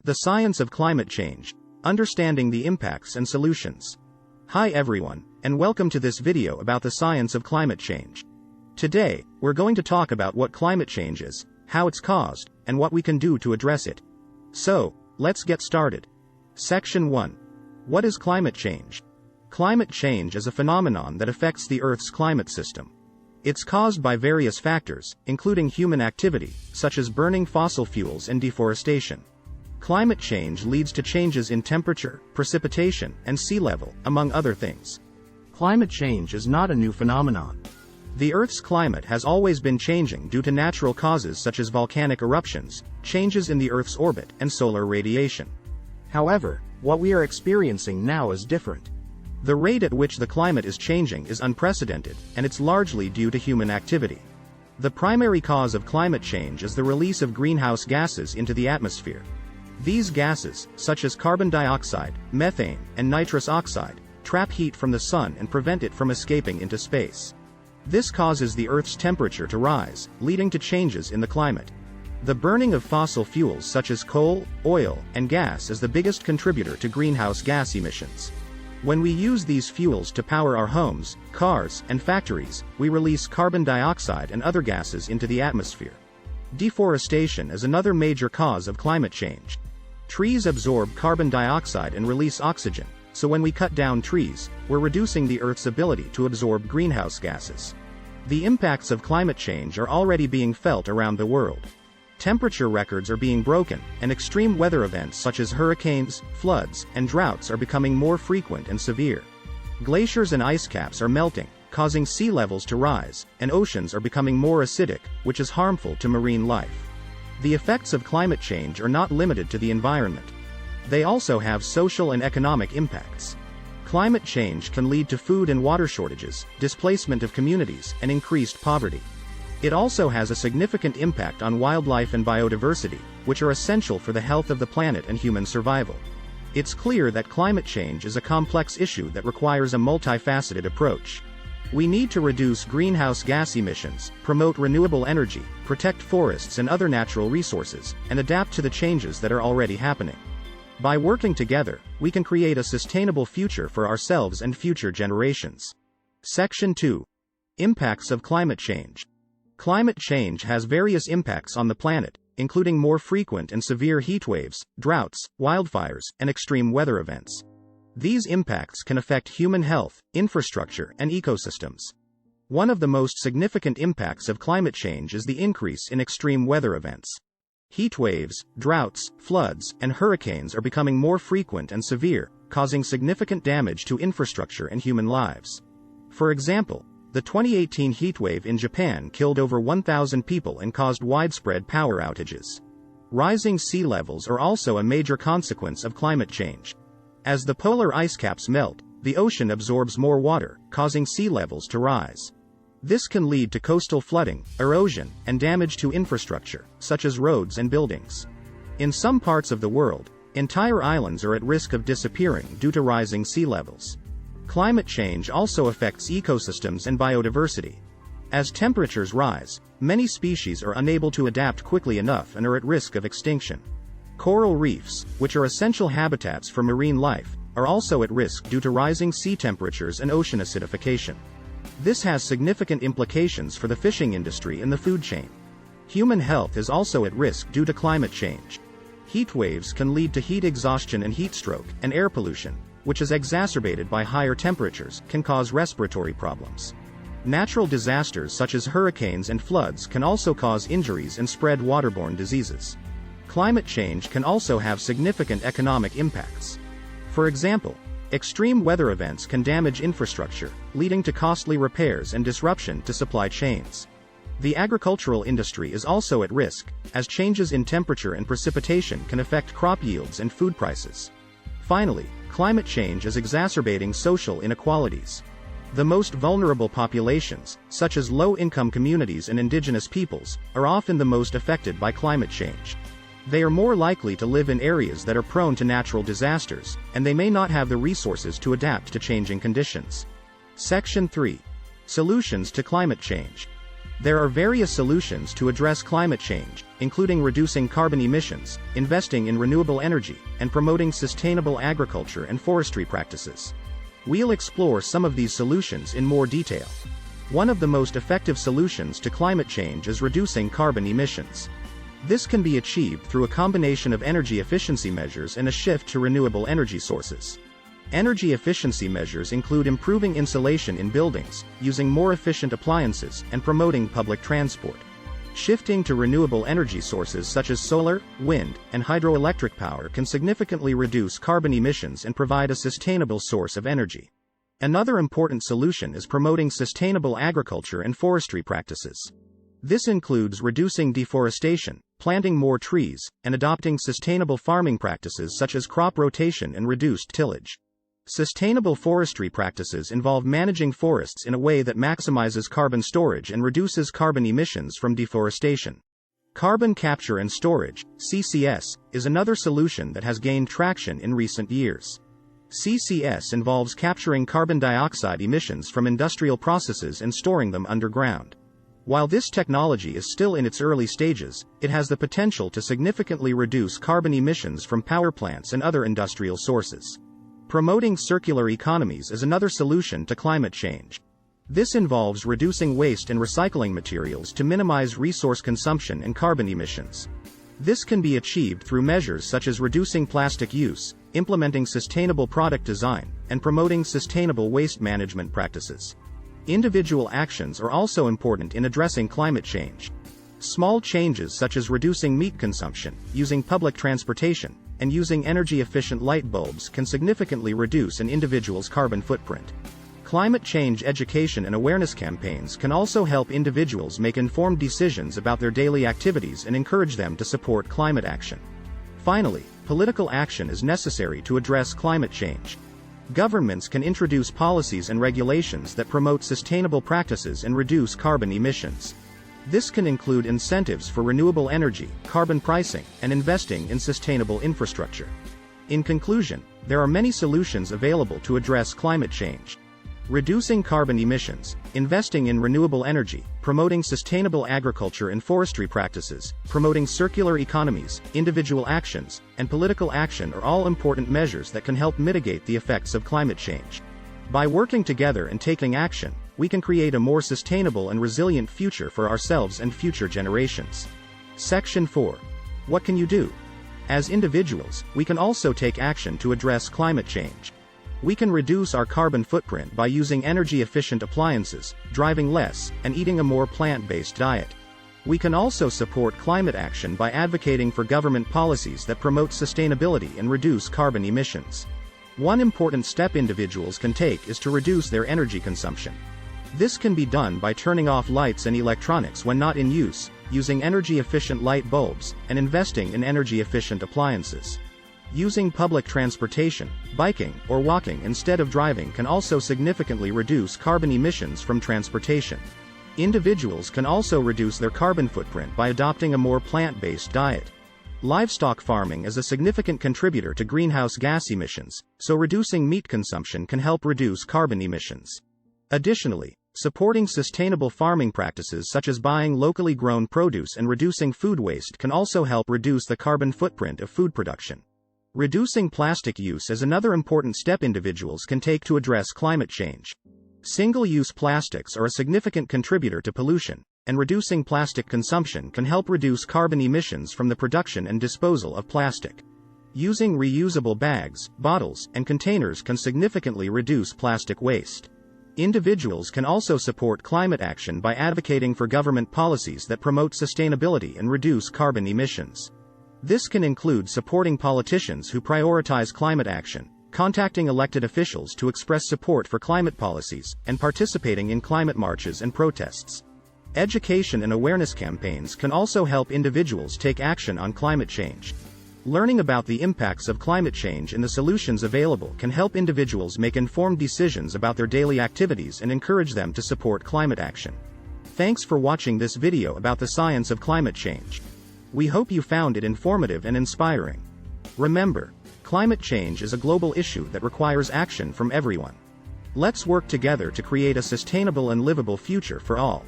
The science of climate change, understanding the impacts and solutions. Hi everyone, and welcome to this video about the science of climate change. Today, we're going to talk about what climate change is, how it's caused, and what we can do to address it. So, let's get started. Section 1. What is climate change? Climate change is a phenomenon that affects the Earth's climate system. It's caused by various factors, including human activity, such as burning fossil fuels and deforestation. Climate change leads to changes in temperature, precipitation, and sea level, among other things. Climate change is not a new phenomenon. The Earth's climate has always been changing due to natural causes such as volcanic eruptions, changes in the Earth's orbit, and solar radiation. However, what we are experiencing now is different. The rate at which the climate is changing is unprecedented, and it's largely due to human activity. The primary cause of climate change is the release of greenhouse gases into the atmosphere. These gases, such as carbon dioxide, methane, and nitrous oxide, trap heat from the sun and prevent it from escaping into space. This causes the Earth's temperature to rise, leading to changes in the climate. The burning of fossil fuels such as coal, oil, and gas is the biggest contributor to greenhouse gas emissions. When we use these fuels to power our homes, cars, and factories, we release carbon dioxide and other gases into the atmosphere. Deforestation is another major cause of climate change. Trees absorb carbon dioxide and release oxygen, so when we cut down trees, we're reducing the Earth's ability to absorb greenhouse gases. The impacts of climate change are already being felt around the world. Temperature records are being broken, and extreme weather events such as hurricanes, floods, and droughts are becoming more frequent and severe. Glaciers and ice caps are melting, causing sea levels to rise, and oceans are becoming more acidic, which is harmful to marine life. The effects of climate change are not limited to the environment. They also have social and economic impacts. Climate change can lead to food and water shortages, displacement of communities, and increased poverty. It also has a significant impact on wildlife and biodiversity, which are essential for the health of the planet and human survival. It's clear that climate change is a complex issue that requires a multifaceted approach. We need to reduce greenhouse gas emissions, promote renewable energy, protect forests and other natural resources, and adapt to the changes that are already happening. By working together, we can create a sustainable future for ourselves and future generations. Section 2. Impacts of climate change. Climate change has various impacts on the planet, including more frequent and severe heat waves, droughts, wildfires, and extreme weather events. These impacts can affect human health, infrastructure, and ecosystems. One of the most significant impacts of climate change is the increase in extreme weather events. Heat waves, droughts, floods, and hurricanes are becoming more frequent and severe, causing significant damage to infrastructure and human lives. For example, the 2018 heatwave in Japan killed over 1,000 people and caused widespread power outages. Rising sea levels are also a major consequence of climate change. As the polar ice caps melt, the ocean absorbs more water, causing sea levels to rise. This can lead to coastal flooding, erosion, and damage to infrastructure, such as roads and buildings. In some parts of the world, entire islands are at risk of disappearing due to rising sea levels. Climate change also affects ecosystems and biodiversity. As temperatures rise, many species are unable to adapt quickly enough and are at risk of extinction. Coral reefs, which are essential habitats for marine life, are also at risk due to rising sea temperatures and ocean acidification. This has significant implications for the fishing industry and the food chain. Human health is also at risk due to climate change. Heat waves can lead to heat exhaustion and heat stroke, and air pollution, which is exacerbated by higher temperatures, can cause respiratory problems. Natural disasters such as hurricanes and floods can also cause injuries and spread waterborne diseases. Climate change can also have significant economic impacts. For example, extreme weather events can damage infrastructure, leading to costly repairs and disruption to supply chains. The agricultural industry is also at risk, as changes in temperature and precipitation can affect crop yields and food prices. Finally, climate change is exacerbating social inequalities. The most vulnerable populations, such as low-income communities and indigenous peoples, are often the most affected by climate change. They are more likely to live in areas that are prone to natural disasters, and they may not have the resources to adapt to changing conditions. Section 3. Solutions to climate change. There are various solutions to address climate change, including reducing carbon emissions, investing in renewable energy, and promoting sustainable agriculture and forestry practices. We'll explore some of these solutions in more detail. One of the most effective solutions to climate change is reducing carbon emissions. This can be achieved through a combination of energy efficiency measures and a shift to renewable energy sources. Energy efficiency measures include improving insulation in buildings, using more efficient appliances, and promoting public transport. Shifting to renewable energy sources such as solar, wind, and hydroelectric power can significantly reduce carbon emissions and provide a sustainable source of energy. Another important solution is promoting sustainable agriculture and forestry practices. This includes reducing deforestation, planting more trees, and adopting sustainable farming practices such as crop rotation and reduced tillage. Sustainable forestry practices involve managing forests in a way that maximizes carbon storage and reduces carbon emissions from deforestation. Carbon capture and storage, CCS, is another solution that has gained traction in recent years. CCS involves capturing carbon dioxide emissions from industrial processes and storing them underground. While this technology is still in its early stages, it has the potential to significantly reduce carbon emissions from power plants and other industrial sources. Promoting circular economies is another solution to climate change. This involves reducing waste and recycling materials to minimize resource consumption and carbon emissions. This can be achieved through measures such as reducing plastic use, implementing sustainable product design, and promoting sustainable waste management practices. Individual actions are also important in addressing climate change. Small changes such as reducing meat consumption, using public transportation, and using energy-efficient light bulbs can significantly reduce an individual's carbon footprint. Climate change education and awareness campaigns can also help individuals make informed decisions about their daily activities and encourage them to support climate action. Finally, political action is necessary to address climate change. Governments can introduce policies and regulations that promote sustainable practices and reduce carbon emissions. This can include incentives for renewable energy, carbon pricing, and investing in sustainable infrastructure. In conclusion, there are many solutions available to address climate change. Reducing carbon emissions, investing in renewable energy, promoting sustainable agriculture and forestry practices, promoting circular economies, individual actions, and political action are all important measures that can help mitigate the effects of climate change. By working together and taking action, we can create a more sustainable and resilient future for ourselves and future generations. Section 4. What can you do? As individuals, we can also take action to address climate change. We can reduce our carbon footprint by using energy-efficient appliances, driving less, and eating a more plant-based diet. We can also support climate action by advocating for government policies that promote sustainability and reduce carbon emissions. One important step individuals can take is to reduce their energy consumption. This can be done by turning off lights and electronics when not in use, using energy-efficient light bulbs, and investing in energy-efficient appliances. Using public transportation, biking, or walking instead of driving can also significantly reduce carbon emissions from transportation. Individuals can also reduce their carbon footprint by adopting a more plant-based diet. Livestock farming is a significant contributor to greenhouse gas emissions, so reducing meat consumption can help reduce carbon emissions. Additionally, supporting sustainable farming practices such as buying locally grown produce and reducing food waste can also help reduce the carbon footprint of food production. Reducing plastic use is another important step individuals can take to address climate change. Single-use plastics are a significant contributor to pollution, and reducing plastic consumption can help reduce carbon emissions from the production and disposal of plastic. Using reusable bags, bottles, and containers can significantly reduce plastic waste. Individuals can also support climate action by advocating for government policies that promote sustainability and reduce carbon emissions. This can include supporting politicians who prioritize climate action, contacting elected officials to express support for climate policies, and participating in climate marches and protests. Education and awareness campaigns can also help individuals take action on climate change. Learning about the impacts of climate change and the solutions available can help individuals make informed decisions about their daily activities and encourage them to support climate action. Thanks for watching this video about the science of climate change. We hope you found it informative and inspiring. Remember, climate change is a global issue that requires action from everyone. Let's work together to create a sustainable and livable future for all.